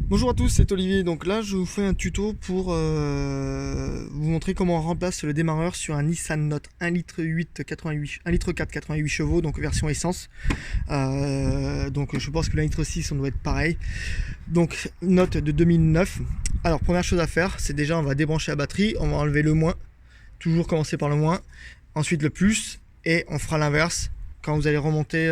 Bonjour à tous, c'est Olivier. Donc là, je vous fais un tuto pour vous montrer comment on remplace le démarreur sur un Nissan Note 1 litre 8 88 1 litre 4 88 chevaux, donc version essence. Donc je pense que le litre 6 on doit être pareil. Donc Note de 2009. Alors première chose à faire, c'est déjà on va débrancher la batterie, on va enlever le moins, toujours commencer par le moins, ensuite le plus et on fera l'inverse quand vous allez remonter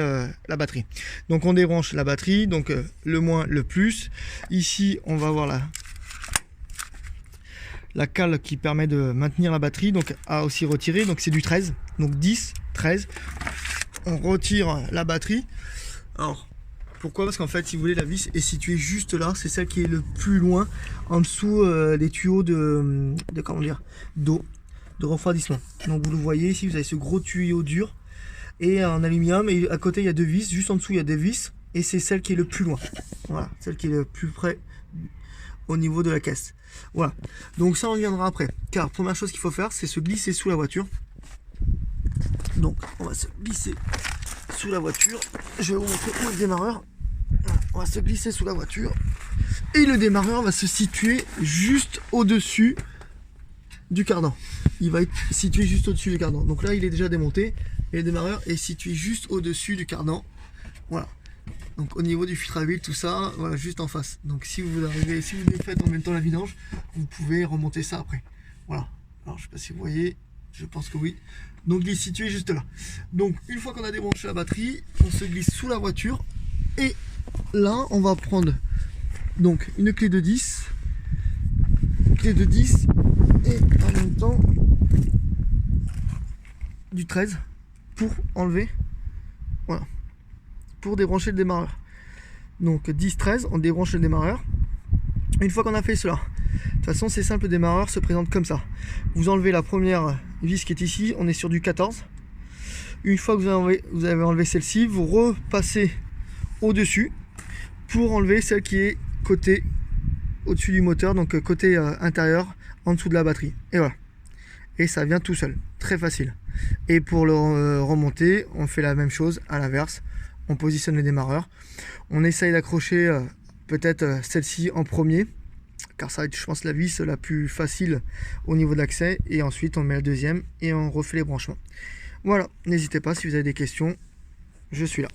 la batterie. Donc on débranche la batterie, donc le moins, le plus. Ici on va voir la cale qui permet de maintenir la batterie, donc à aussi retirer, donc c'est du 13, donc 10, 13. On retire la batterie. Alors pourquoi? Parce qu'en fait, si vous voulez, la vis est située juste là, c'est celle qui est le plus loin en dessous des tuyaux de comment dire, d'eau, de refroidissement. Donc vous le voyez ici, vous avez ce gros tuyau dur et en aluminium, et à côté il y a deux vis, juste en dessous il y a des vis, et c'est celle qui est le plus loin, voilà, celle qui est le plus près au niveau de la caisse. Voilà, donc ça on reviendra après, car première chose qu'il faut faire, c'est se glisser sous la voiture. Donc on va se glisser sous la voiture, je vais vous montrer où est le démarreur. On va se glisser sous la voiture et le démarreur va se situer juste au-dessus du cardan. Il va être situé juste au-dessus du cardan. Donc là il est déjà démonté et le démarreur est situé juste au-dessus du cardan. Voilà. Donc au niveau du filtre à huile, tout ça, voilà, juste en face. Donc si vous arrivez, si vous faites en même temps la vidange, vous pouvez remonter ça après. Voilà. Alors je sais pas si vous voyez, je pense que oui. Donc il est situé juste là. Donc une fois qu'on a débranché la batterie, on se glisse sous la voiture et là on va prendre donc une clé de 10 et en même temps du 13 pour enlever, voilà, pour débrancher le démarreur. Donc 10 13, on débranche le démarreur. Une fois qu'on a fait cela, de toute façon c'est simple, le démarreur se présente comme ça. Vous enlevez la première vis qui est ici, on est sur du 14. Une fois que vous avez enlevé celle-ci, vous repassez au-dessus pour enlever celle qui est côté au-dessus du moteur, donc côté intérieur, en dessous de la batterie. Et voilà. Et ça vient tout seul, très facile. Et pour le remonter, on fait la même chose à l'inverse. On positionne le démarreur. On essaye d'accrocher peut-être celle-ci en premier, car ça va être, je pense, la vis la plus facile au niveau de l'accès. Et ensuite, on met la deuxième et on refait les branchements. Voilà, n'hésitez pas si vous avez des questions, je suis là.